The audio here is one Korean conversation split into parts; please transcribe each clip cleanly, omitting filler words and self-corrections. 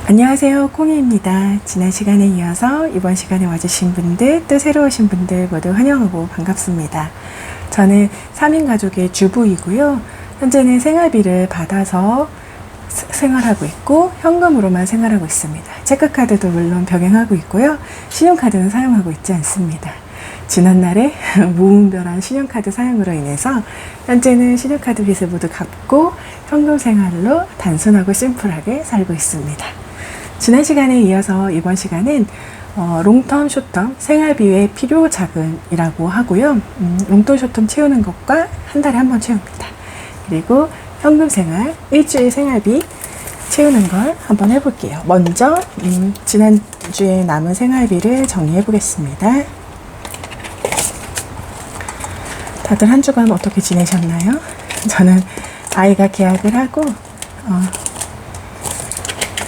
안녕하세요, 콩이입니다. 지난 시간에 이어서 이번 시간에 와주신 분들, 또 새로 오신 분들 모두 환영하고 반갑습니다. 저는 3인 가족의 주부이고요. 현재는 생활비를 받아서 생활하고 있고 현금으로만 생활하고 있습니다. 체크카드도 물론 병행하고 있고요. 신용카드는 사용하고 있지 않습니다. 지난날에 무분별한 신용카드 사용으로 인해서 현재는 신용카드 빚을 모두 갚고 현금 생활로 단순하고 심플하게 살고 있습니다. 지난 시간에 이어서 이번 시간은 롱텀, 숏텀, 생활비 외 필요 자금이라고 하고요. 롱텀, 숏텀 채우는 것과 한 달에 한 번 채웁니다. 그리고 현금 생활, 일주일 생활비 채우는 걸 한번 해볼게요. 먼저 지난주에 남은 생활비를 정리해 보겠습니다. 다들 한 주간 어떻게 지내셨나요? 저는 아이가 개학을 하고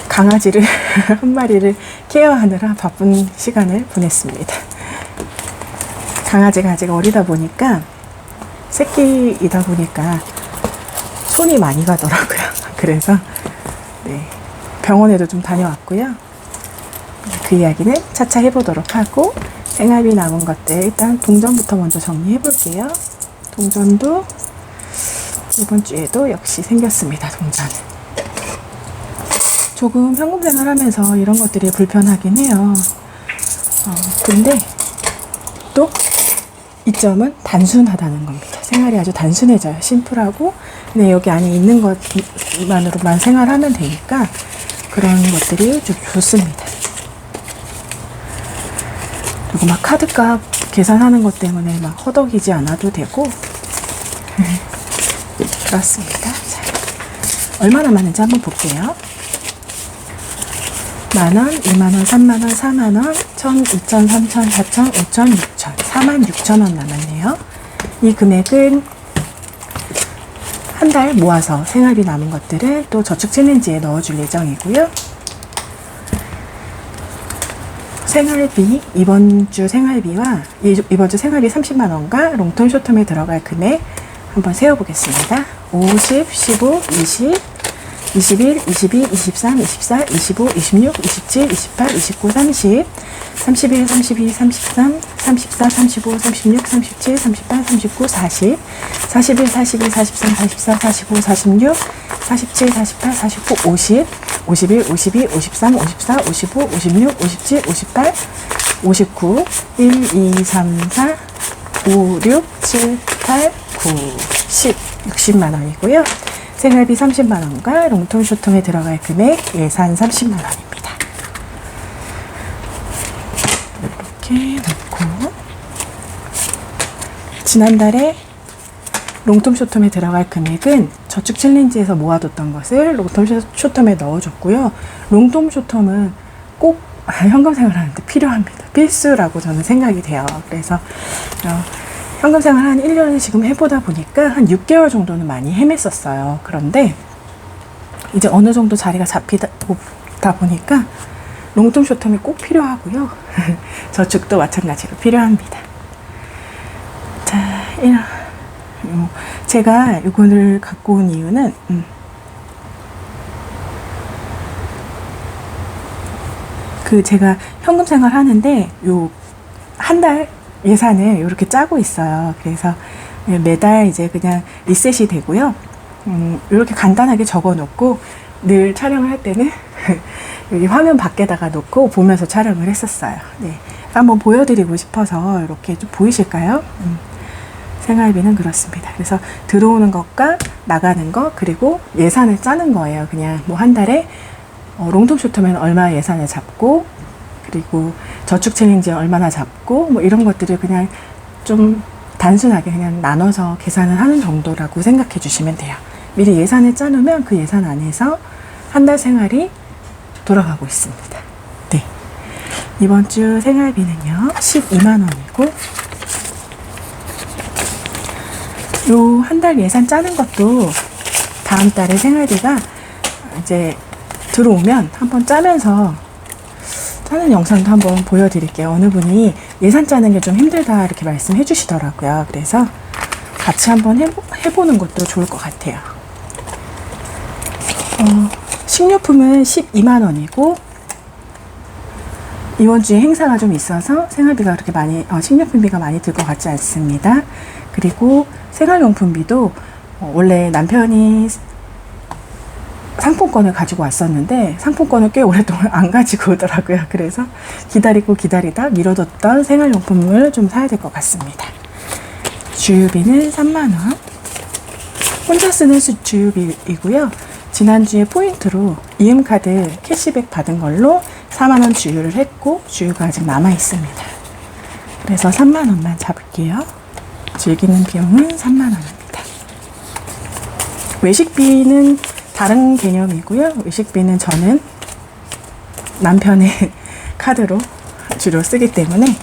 강아지를 한 마리를 케어하느라 바쁜 시간을 보냈습니다. 강아지가 아직 어리다 보니까 새끼이다 보니까 손이 많이 가더라고요. 그래서 병원에도 좀 다녀왔고요. 그 이야기는 차차 해보도록 하고, 생활비 남은 것들 일단 동전부터 먼저 정리해 볼게요. 동전도 이번 주에도 역시 생겼습니다. 동전은 조금 현금 생활하면서 이런 것들이 불편하긴 해요. 근데 또 이점은 단순하다는 겁니다. 생활이 아주 단순해져요. 심플하고 그냥 여기 안에 있는 것만으로만 생활하면 되니까 그런 것들이 좀 좋습니다. 그리고 막 카드값 계산하는 것 때문에 막 허덕이지 않아도 되고 그렇습니다. 자, 얼마나 많은지 한번 볼게요. 만원, 2만원, 3만원, 4만원, 1000, 2000, 3000, 4000, 5000, 6000, 46,000원 남았네요. 이 금액은 한 달 모아서 생활비 남은 것들을 또 저축 챌린지에 넣어줄 예정이고요. 생활비, 이번 주 생활비와 이번 주 생활비 30만원과 롱텀, 숏텀에 들어갈 금액 한번 세어보겠습니다. 50, 15, 20, 21, 22, 23, 24, 25, 26, 27, 28, 29, 30, 31, 32, 33, 34, 35, 36, 37, 38, 39, 40, 41, 42, 43, 44, 45, 46, 47, 48, 49, 50, 51, 52, 53, 54, 55, 56, 57, 58, 59, 1, 2, 3, 4, 5, 6, 7, 8, 9, 10, 60만 원이고요. 생활비 30만원과 롱텀, 숏텀에 들어갈 금액 예산 30만원입니다. 이렇게 놓고 지난달에 롱텀, 숏텀에 들어갈 금액은 저축 챌린지에서 모아뒀던 것을 롱텀, 숏텀에 넣어줬고요. 롱텀, 숏텀은 꼭 현금 생활하는데 필요합니다. 필수라고 저는 생각이 돼요. 그래서 현금 생활 한 1년을 지금 해보다 보니까 한 6개월 정도는 많이 헤맸었어요. 그런데 이제 어느 정도 자리가 잡히다 보니까 롱텀, 숏텀이 꼭 필요하고요. 저축도 마찬가지로 필요합니다. 자, 제가 이거를 갖고 온 이유는 제가 현금 생활 하는데 요 한 달 예산을 이렇게 짜고 있어요. 그래서 매달 이제 그냥 리셋이 되고요. 이렇게 간단하게 적어 놓고 늘 촬영을 할 때는 여기 화면 밖에다가 놓고 보면서 촬영을 했었어요. 네. 한번 보여드리고 싶어서 이렇게 좀 보이실까요? 생활비는 그렇습니다. 그래서 들어오는 것과 나가는 것, 그리고 예산을 짜는 거예요. 그냥 뭐 한 달에 롱텀, 숏텀에는 얼마 예산을 잡고, 그리고 저축 챌린지에 얼마나 잡고, 뭐 이런 것들을 그냥 좀 단순하게 그냥 나눠서 계산을 하는 정도라고 생각해 주시면 돼요. 미리 예산을 짜놓으면 그 예산 안에서 한 달 생활이 돌아가고 있습니다. 네. 이번 주 생활비는요, 12만원이고, 요 한 달 예산 짜는 것도 다음 달에 생활비가 이제 들어오면 한번 짜면서 짜는 영상도 한번 보여드릴게요. 어느 분이 예산 짜는 게 좀 힘들다 이렇게 말씀해 주시더라고요. 그래서 같이 한번 해보는 것도 좋을 것 같아요. 식료품은 12만 원이고 이번 주에 행사가 좀 있어서 생활비가 그렇게 많이 식료품비가 많이 들 것 같지 않습니다. 그리고 생활용품비도 원래 남편이 상품권을 가지고 왔었는데 상품권을 꽤 오랫동안 안 가지고 오더라고요. 그래서 기다리다 미뤄뒀던 생활용품을 좀 사야 될 것 같습니다. 주유비는 3만 원. 혼자 쓰는 주유비이고요. 지난주에 포인트로 이음카드 캐시백 받은 걸로 4만 원 주유를 했고 주유가 아직 남아 있습니다. 그래서 3만 원만 잡을게요. 즐기는 비용은 3만 원입니다. 외식비는 다른 개념이고요. 외식비는 저는 남편의 카드로 주로 쓰기 때문에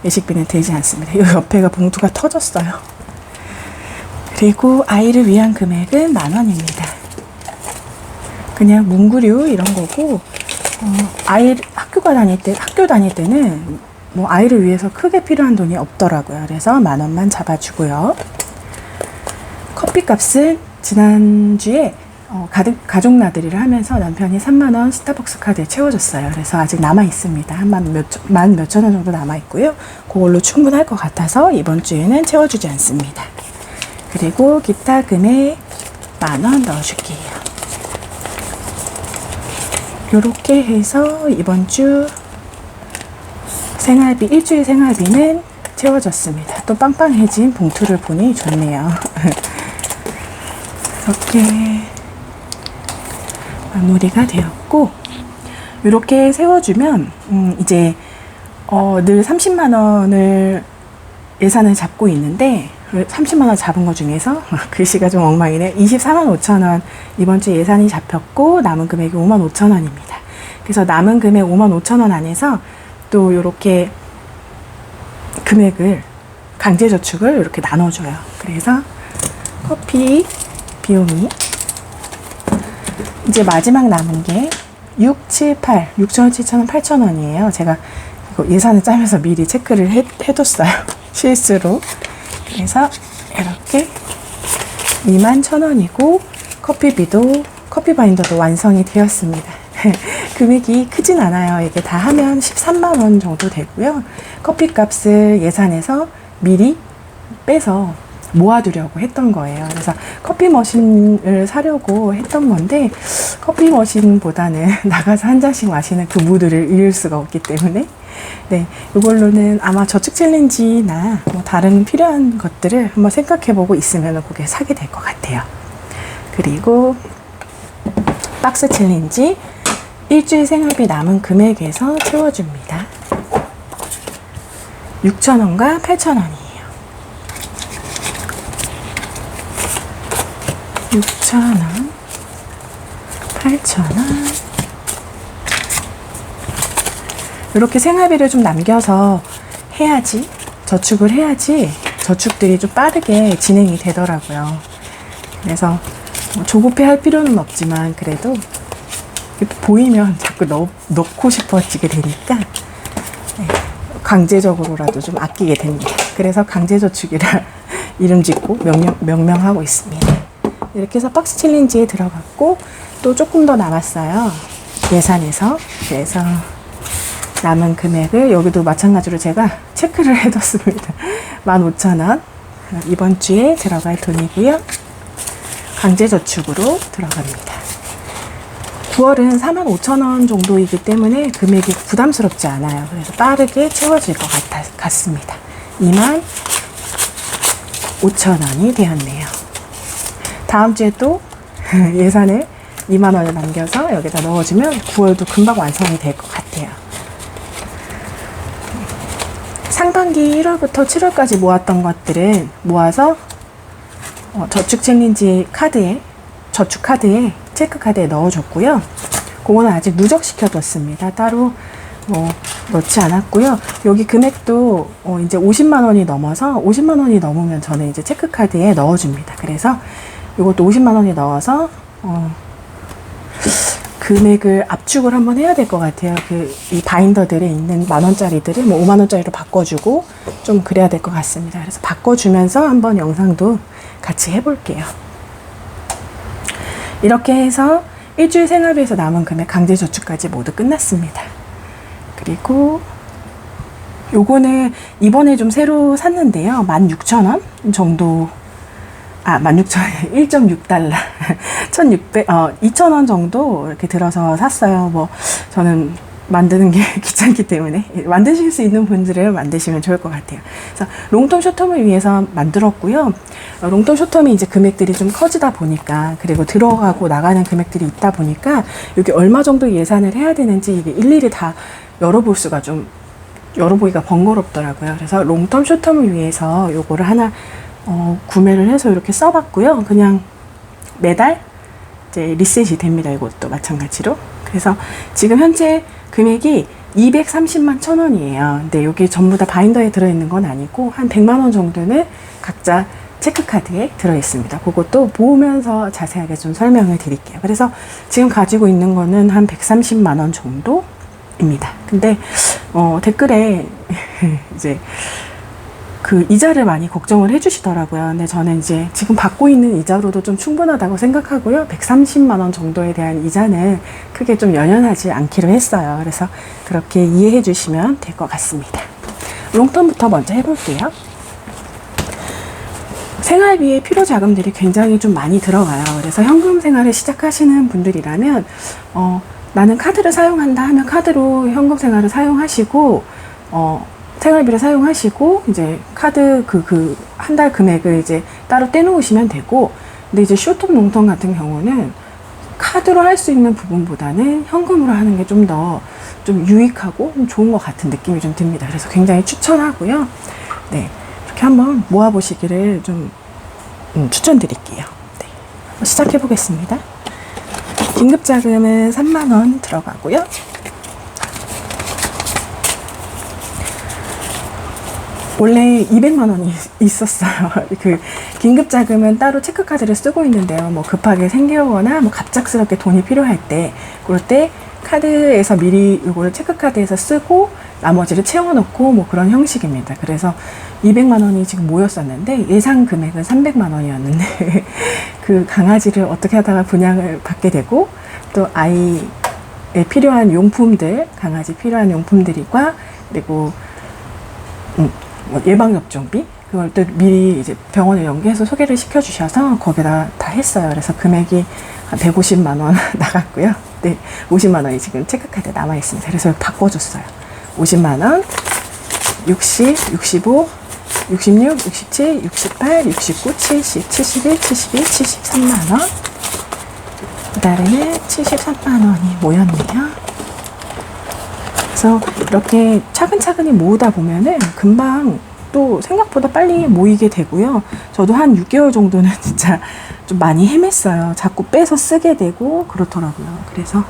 외식비는 되지 않습니다. 이 옆에가 봉투가 터졌어요. 그리고 아이를 위한 금액은 10,000원입니다. 그냥 문구류 이런 거고 아이 학교 다닐 때는 뭐 아이를 위해서 크게 필요한 돈이 없더라고요. 그래서 10,000원만 잡아주고요. 커피값은 지난주에 가족 나들이를 하면서 남편이 3만 원 스타벅스 카드에 채워줬어요. 그래서 아직 남아 있습니다. 한 만 몇천 원 정도 남아 있고요. 그걸로 충분할 것 같아서 이번 주에는 채워주지 않습니다. 그리고 기타 금액 10,000원 넣어줄게요. 이렇게 해서 이번 주 일주일 생활비는 채워졌습니다. 또 빵빵해진 봉투를 보니 좋네요. 이렇게 마무리가 되었고 이렇게 세워주면 이제 늘 30만 원을 예산을 잡고 있는데 30만 원 잡은 것 중에서 글씨가 좀 엉망이네. 24만 5천 원 이번 주 예산이 잡혔고 남은 금액이 5만 5천 원입니다. 그래서 남은 금액 5만 5천 원 안에서 또 이렇게 금액을 강제저축을 이렇게 나눠줘요. 그래서 커피 비용이 이제 마지막 남은 게 6, 7, 8, 6,000원, 7,000원, 8,000원이에요. 제가 이거 예산을 짜면서 미리 체크를 해뒀어요. 실수로. 그래서 이렇게 21,000원이고 커피 바인더도 완성이 되었습니다. 금액이 크진 않아요. 이게 다 하면 13만 원 정도 되고요. 커피 값을 예산에서 미리 빼서 모아두려고 했던 거예요. 그래서 커피 머신을 사려고 했던 건데 커피 머신보다는 나가서 한 잔씩 마시는 그 무드를 잃을 수가 없기 때문에 네, 이걸로는 아마 저축 챌린지나 뭐 다른 필요한 것들을 한번 생각해보고 있으면 그게 사게 될 것 같아요. 그리고 박스 챌린지 일주일 생활비 남은 금액에서 채워줍니다. 6,000원과 8,000원이에요. 6,000원, 8,000원. 이렇게 생활비를 좀 남겨서 해야지, 저축을 해야지 저축들이 좀 빠르게 진행이 되더라고요. 그래서 뭐 조급해 할 필요는 없지만 그래도 보이면 자꾸 넣고 싶어지게 되니까 네, 강제적으로라도 좀 아끼게 됩니다. 그래서 강제저축이라 이름 짓고 명명하고 있습니다. 이렇게 해서 박스 챌린지에 들어갔고 또 조금 더 남았어요. 예산에서. 그래서 남은 금액을 여기도 마찬가지로 제가 체크를 해뒀습니다. 15,000원 이번 주에 들어갈 돈이고요. 강제저축으로 들어갑니다. 9월은 45,000원 정도이기 때문에 금액이 부담스럽지 않아요. 그래서 빠르게 채워질 것 같습니다. 25,000원이 되었네요. 다음 주에 또 예산을 2만 원을 남겨서 여기다 넣어주면 9월도 금방 완성이 될 것 같아요. 상반기 1월부터 7월까지 모았던 것들은 모아서 저축 챌린지 카드에 저축 카드에 체크 카드에 넣어줬고요. 그거는 아직 누적시켜뒀습니다. 따로 뭐 넣지 않았고요. 여기 금액도 이제 50만 원이 넘어서 50만 원이 넘으면 저는 이제 체크 카드에 넣어줍니다. 그래서 이것도 50만 원이 넣어서 금액을 압축을 한번 해야 될 것 같아요. 이 바인더들에 있는 10,000원짜리들을 뭐 5만 원짜리로 바꿔주고 좀 그래야 될 것 같습니다. 그래서 바꿔주면서 한번 영상도 같이 해볼게요. 이렇게 해서 일주일 생활비에서 남은 금액 강제저축까지 모두 끝났습니다. 그리고 요거는 이번에 좀 새로 샀는데요. 16,000원 정도, 16,000원, 1.6달러. 2,000원 정도 이렇게 들어서 샀어요. 뭐, 저는 만드는 게 귀찮기 때문에 만드실 수 있는 분들은 만드시면 좋을 것 같아요. 그래서 롱텀 숏텀을 위해서 만들었고요. 롱텀 숏텀이 이제 금액들이 좀 커지다 보니까, 그리고 들어가고 나가는 금액들이 있다 보니까 여기 얼마 정도 예산을 해야 되는지 이게 일일이 다 열어볼 수가 좀 열어보기가 번거롭더라고요. 그래서 롱텀 숏텀을 위해서 요거를 하나 구매를 해서 이렇게 써봤고요. 그냥 매달 이제 리셋이 됩니다. 이것도 마찬가지로. 그래서 지금 현재 금액이 230만 1,000원이에요. 근데 여기 전부 다 바인더에 들어있는 건 아니고 한 100만 원 정도는 각자 체크카드에 들어있습니다. 그것도 보면서 자세하게 좀 설명을 드릴게요. 그래서 지금 가지고 있는 거는 한 130만 원 정도입니다. 근데 댓글에 이제 그 이자를 많이 걱정을 해주시더라고요. 근데 저는 이제 지금 받고 있는 이자로도 좀 충분하다고 생각하고요. 130만 원 정도에 대한 이자는 크게 좀 연연하지 않기로 했어요. 그래서 그렇게 이해해 주시면 될 것 같습니다. 롱텀부터 먼저 해볼게요. 생활비에 필요 자금들이 굉장히 좀 많이 들어가요. 그래서 현금 생활을 시작하시는 분들이라면 나는 카드를 사용한다 하면 카드로 현금 생활을 사용하시고 생활비를 사용하시고 이제 카드 한 달 금액을 이제 따로 떼놓으시면 되고, 근데 이제 숏텀 롱텀 같은 경우는 카드로 할 수 있는 부분보다는 현금으로 하는 게 좀 더 좀 유익하고 좀 좋은 것 같은 느낌이 좀 듭니다. 그래서 굉장히 추천하고요. 네, 이렇게 한번 모아보시기를 좀 추천드릴게요. 네, 시작해 보겠습니다. 긴급자금은 3만 원 들어가고요. 원래 200만 원이 있었어요. 그 긴급자금은 따로 체크카드를 쓰고 있는데요. 뭐 급하게 생기거나 뭐 갑작스럽게 돈이 필요할 때, 그럴 때 카드에서 미리 이거를 체크카드에서 쓰고 나머지를 채워놓고 뭐 그런 형식입니다. 그래서 200만 원이 지금 모였었는데 예상 금액은 300만 원이었는데 그 강아지를 어떻게 하다가 분양을 받게 되고, 또 아이에 필요한 용품들, 강아지 필요한 용품들과 그리고 예방접종비, 그걸 또 미리 이제 병원에 연계해서 소개를 시켜주셔서 거기다 다 했어요. 그래서 금액이 한 150만 원 나갔고요. 네, 50만 원이 지금 체크카드에 남아 있습니다. 그래서 바꿔줬어요. 50만 원, 60, 65, 66, 67, 68, 69, 70, 71, 72, 73만 원. 그 다음에 73만 원이 모였네요. 그래서 이렇게 차근차근히 모으다 보면은 금방 또 생각보다 빨리 모이게 되고요. 저도 한 6개월 정도는 진짜 좀 많이 헤맸어요. 자꾸 빼서 쓰게 되고 그렇더라고요. 그래서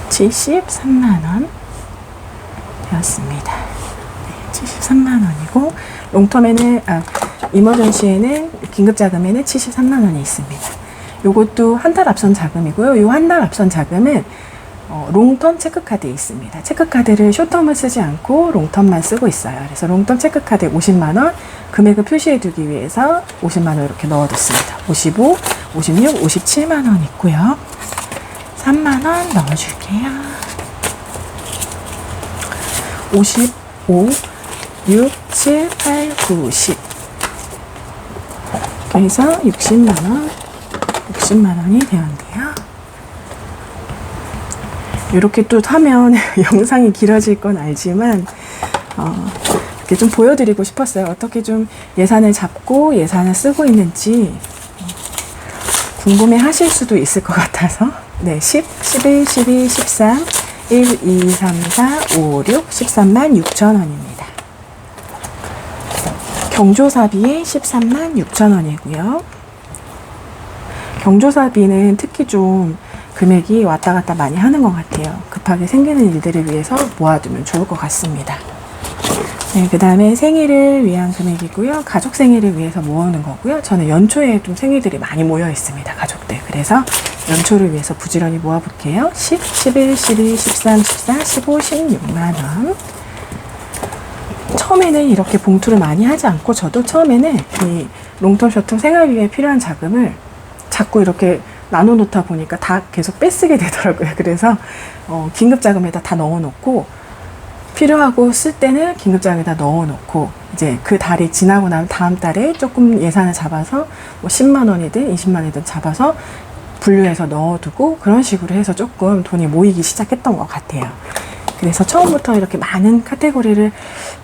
73만 원 되었습니다. 네, 73만 원이고 롱텀에는 이머전시에는 긴급자금에는 73만 원이 있습니다. 요것도 한 달 앞선 자금이고요. 요 한 달 앞선 자금은 롱텀 체크카드에 있습니다. 체크카드를 숏텀을 쓰지 않고 롱텀만 쓰고 있어요. 그래서 롱텀 체크카드에 50만 원 금액을 표시해 두기 위해서 50만 원 이렇게 넣어뒀습니다. 55, 56, 57만 원 있고요. 3만 원 넣어줄게요. 55, 6, 7, 8, 9, 10 그래서 60만 원, 60만 원이 되었네요. 이렇게 또 하면 영상이 길어질 건 알지만 이렇게 좀 보여드리고 싶었어요. 어떻게 좀 예산을 잡고 예산을 쓰고 있는지 궁금해 하실 수도 있을 것 같아서. 네, 10, 11, 12, 13, 1, 2, 3, 4, 5, 6, 13만 6천 원입니다. 경조사비에 13만 6천 원이고요. 경조사비는 특히 좀 금액이 왔다 갔다 많이 하는 것 같아요. 급하게 생기는 일들을 위해서 모아두면 좋을 것 같습니다. 네, 그 다음에 생일을 위한 금액이고요. 가족 생일을 위해서 모으는 거고요. 저는 연초에 좀 생일들이 많이 모여 있습니다. 가족들. 그래서 연초를 위해서 부지런히 모아볼게요. 10, 11, 12, 13, 14, 15, 16만 원. 처음에는 이렇게 봉투를 많이 하지 않고 저도 처음에는 이 롱텀, 숏텀 생활비에 필요한 자금을 자꾸 이렇게 나눠놓다 보니까 다 계속 뺏쓰게 되더라고요. 그래서 긴급자금에다 다 넣어놓고 필요하고 쓸 때는 긴급자금에다 넣어놓고 이제 그 달이 지나고 나면 다음 달에 조금 예산을 잡아서 뭐 10만 원이든 20만 원이든 잡아서 분류해서 넣어두고 그런 식으로 해서 조금 돈이 모이기 시작했던 것 같아요. 그래서 처음부터 이렇게 많은 카테고리를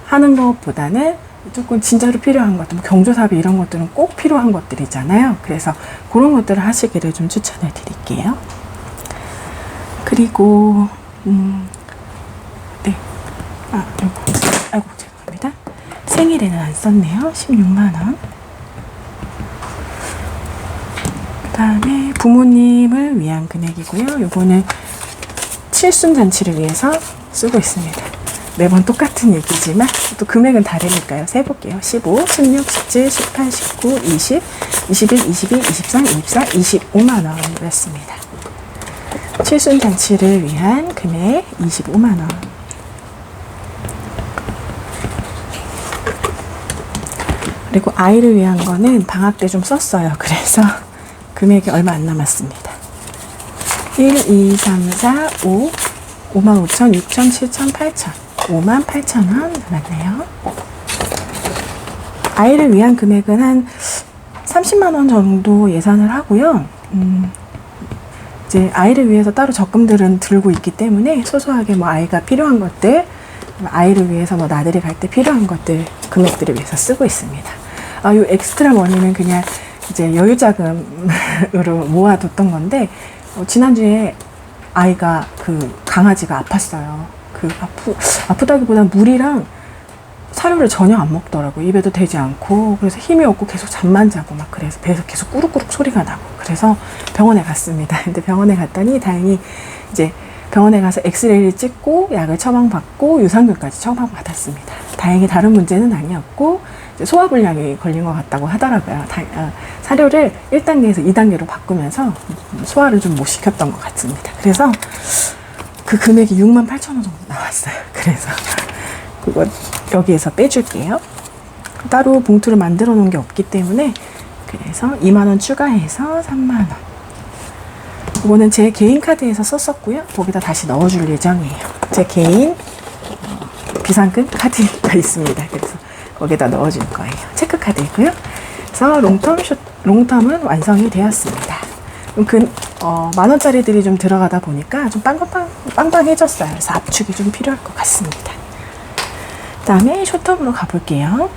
하는 것보다는 조금 진짜로 필요한 것들, 뭐 경조사비 이런 것들은 꼭 필요한 것들이잖아요. 그래서 그런 것들을 하시기를 좀 추천을 드릴게요. 그리고 네, 아이고 죄송합니다. 생일에는 안 썼네요. 16만 원. 그 다음에 부모님을 위한 금액이고요. 요거는 칠순잔치를 위해서 쓰고 있습니다. 매번 똑같은 얘기지만 또 금액은 다르니까요. 세볼게요. 15, 16, 17, 18, 19, 20, 21, 22, 23, 24, 25만 원이었습니다. 칠순잔치를 위한 금액 25만 원. 그리고 아이를 위한 거는 방학 때 좀 썼어요. 그래서 금액이 얼마 안 남았습니다. 1, 2, 3, 4, 5, 5만 5천, 6천, 7천, 8천, 5만 8천 원 남았네요. 아이를 위한 금액은 한 30만 원 정도 예산을 하고요. 이제 아이를 위해서 따로 적금들은 들고 있기 때문에 소소하게 뭐 아이가 필요한 것들, 아이를 위해서 뭐 나들이 갈 때 필요한 것들 금액들을 위해서 쓰고 있습니다. 요 엑스트라 머니는 그냥 이제 여유자금으로 모아뒀던 건데 지난주에 아이가 그 강아지가 아팠어요. 아프다기보다 물이랑 사료를 전혀 안 먹더라고요. 입에도 대지 않고. 그래서 힘이 없고 계속 잠만 자고 막 그래서 배에서 계속 꾸룩꾸룩 소리가 나고. 그래서 병원에 갔습니다. 근데 병원에 갔더니 다행히 이제 병원에 가서 엑스레이를 찍고 약을 처방받고 유산균까지 처방받았습니다. 다행히 다른 문제는 아니었고 이제 소화불량이 걸린 것 같다고 하더라고요. 사료를 1단계에서 2단계로 바꾸면서 소화를 좀 못 시켰던 것 같습니다. 그래서 그 금액이 6만 8천 원 정도 나왔어요. 그래서 그거 여기에서 빼줄게요. 따로 봉투를 만들어 놓은 게 없기 때문에 그래서 2만 원 추가해서 3만 원. 이거는 제 개인 카드에서 썼었고요. 거기다 다시 넣어줄 예정이에요. 제 개인 비상금 카드가 있습니다. 그래서 거기다 넣어줄 거예요. 체크카드이고요. 그래서 롱텀은 완성이 되었습니다. 만원짜리들이 좀 들어가다 보니까 좀 빵빵해졌어요. 그래서 압축이 좀 필요할 것 같습니다. 그 다음에 숏텀으로 가볼게요.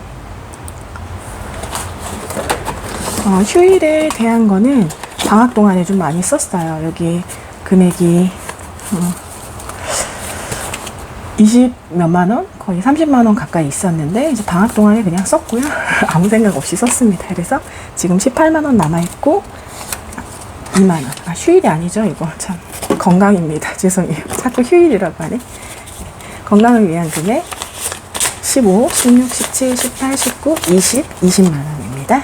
휴일에 대한 거는 방학 동안에 좀 많이 썼어요. 여기 금액이 20 몇만 원? 거의 30만 원 가까이 있었는데 이제 방학 동안에 그냥 썼고요. 아무 생각 없이 썼습니다. 그래서 지금 18만 원 남아있고 2만 원. 휴일이 아니죠. 이거 참 건강입니다. 죄송해요. 자꾸 휴일이라고 하네. 건강을 위한 금액 15, 16, 17, 18, 19, 20, 20만 원입니다.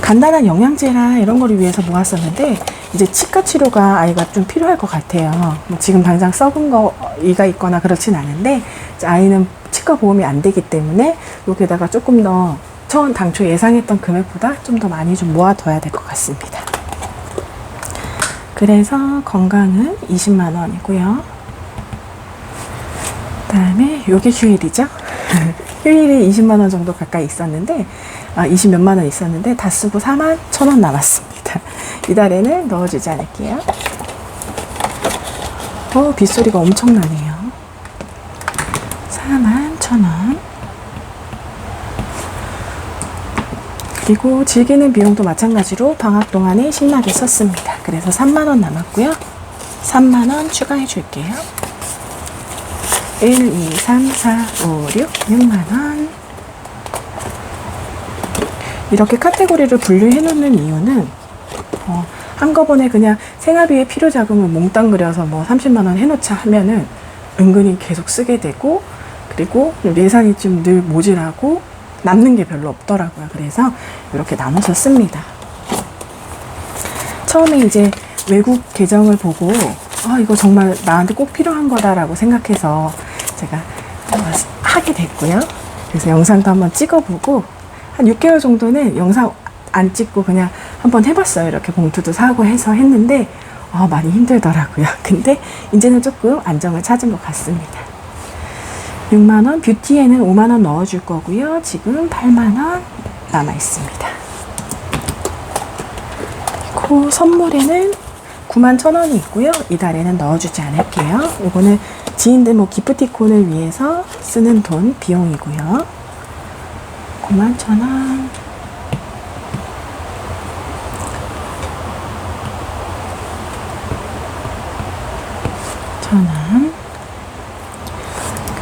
간단한 영양제나 이런 거를 위해서 모았었는데 이제 치과 치료가 아이가 좀 필요할 것 같아요. 뭐 지금 당장 썩은 거가 있거나 그렇진 않은데 아이는 치과 보험이 안 되기 때문에 여기다가 조금 더 당초 예상했던 금액보다 좀 더 많이 좀 모아둬야 될 것 같습니다. 그래서 건강은 20만 원이고요. 그 다음에 요게 휴일이죠. 휴일이 20만 원 정도 가까이 있었는데 20 몇만 원 있었는데 다 쓰고 4만 1천 원 남았습니다. 이달에는 넣어주지 않을게요. 빗소리가 엄청나네요. 4만 1천 원. 그리고 즐기는 비용도 마찬가지로 방학 동안에 신나게 썼습니다. 그래서 3만 원 남았고요. 3만 원 추가해 줄게요. 1, 2, 3, 4, 5, 6, 6만 원. 이렇게 카테고리를 분류해 놓는 이유는 한꺼번에 그냥 생활비에 필요 자금을 몽땅 그려서 뭐 30만 원 해놓자 하면은 은근히 계속 쓰게 되고 그리고 예산이 좀 늘 모질하고 남는 게 별로 없더라고요. 그래서 이렇게 나눠서 씁니다. 처음에 이제 외국 계정을 보고 이거 정말 나한테 꼭 필요한 거다라고 생각해서 제가 하게 됐고요. 그래서 영상도 한번 찍어보고 한 6개월 정도는 영상 안 찍고 그냥 한번 해봤어요. 이렇게 봉투도 사고 해서 했는데 많이 힘들더라고요. 근데 이제는 조금 안정을 찾은 것 같습니다. 6만원, 뷰티에는 5만원 넣어줄 거고요. 지금 8만원 남아있습니다. 그리고 선물에는 91,000원이 있고요. 이달에는 넣어주지 않을게요. 이거는 지인들 기프티콘을 위해서 쓰는 돈, 비용이고요. 91,000원.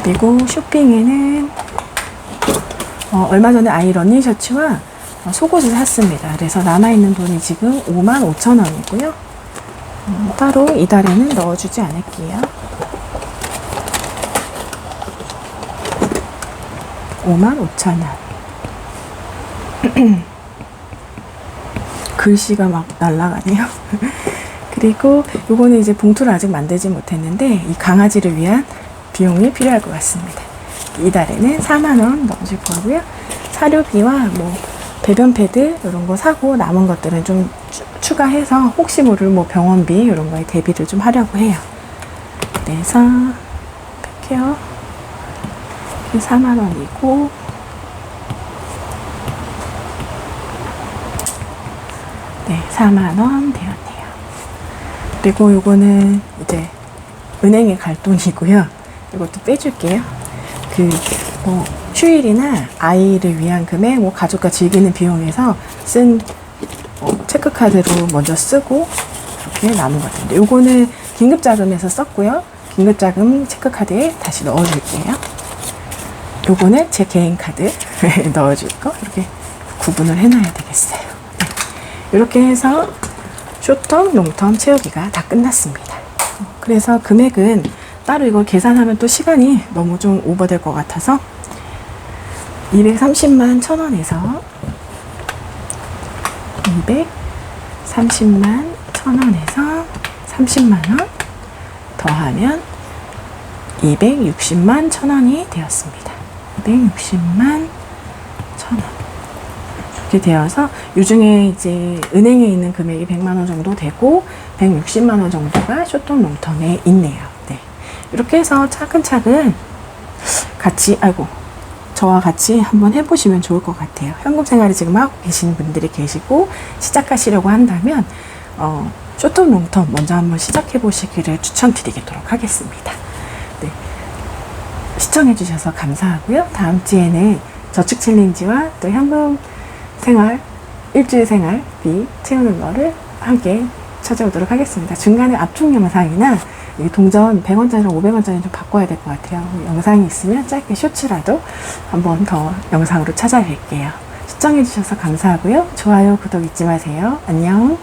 그리고 쇼핑에는 얼마 전에 아이 러닝 셔츠와 속옷을 샀습니다. 그래서 남아있는 돈이 지금 55,000원이고요. 따로 이달에는 넣어주지 않을게요. 55,000원. 글씨가 막 날아가네요. 그리고 요거는 이제 봉투를 아직 만들지 못했는데 이 강아지를 위한 비용이 필요할 것 같습니다. 이달에는 4만원 넣어줄 거고요. 사료비와 배변 패드 이런 거 사고 남은 것들은 좀 추가해서 혹시 모를 병원비 이런 거에 대비를 좀 하려고 해요. 그래서 팩케어 4만원이고 네, 4만원 되었네요. 그리고 요거는 이제 은행에 갈 돈이고요. 이것도 빼줄게요. 휴일이나 아이를 위한 금액, 가족과 즐기는 비용에서 쓴 체크카드로 먼저 쓰고 이렇게 남은 것 같은데 요거는 긴급자금에서 썼고요. 긴급자금 체크카드에 다시 넣어줄게요. 요거는 제 개인 카드 넣어줄 거 이렇게 구분을 해놔야 되겠어요. 네. 이렇게 해서 숏텀, 롱텀 채우기가 다 끝났습니다. 그래서 금액은 따로 이걸 계산하면 또 시간이 너무 좀 오버될 것 같아서 230만 1,000원에서 230만 1,000원에서 30만원 더하면 260만 1,000원이 되었습니다. 260만 1,000원 이렇게 되어서 이 중에 이제 은행에 있는 금액이 100만원 정도 되고 160만원 정도가 숏텀 롱텀에 있네요. 네. 이렇게 해서 차근차근 같이 저와 같이 한번 해보시면 좋을 것 같아요. 현금 생활을 지금 하고 계시는 분들이 계시고 시작하시려고 한다면 숏텀 롱텀 먼저 한번 시작해 보시기를 추천드리도록 하겠습니다. 네. 시청해 주셔서 감사하고요. 다음 주에는 저축 챌린지와 또 현금 생활 일주일 생활비 채우는 거를 함께 찾아오도록 하겠습니다. 중간에 압축 영상이나 동전 100원짜리랑 500원짜리 좀 바꿔야 될 것 같아요. 영상이 있으면 짧게 쇼츠라도 한 번 더 영상으로 찾아뵐게요. 시청해주셔서 감사하고요. 좋아요, 구독 잊지 마세요. 안녕.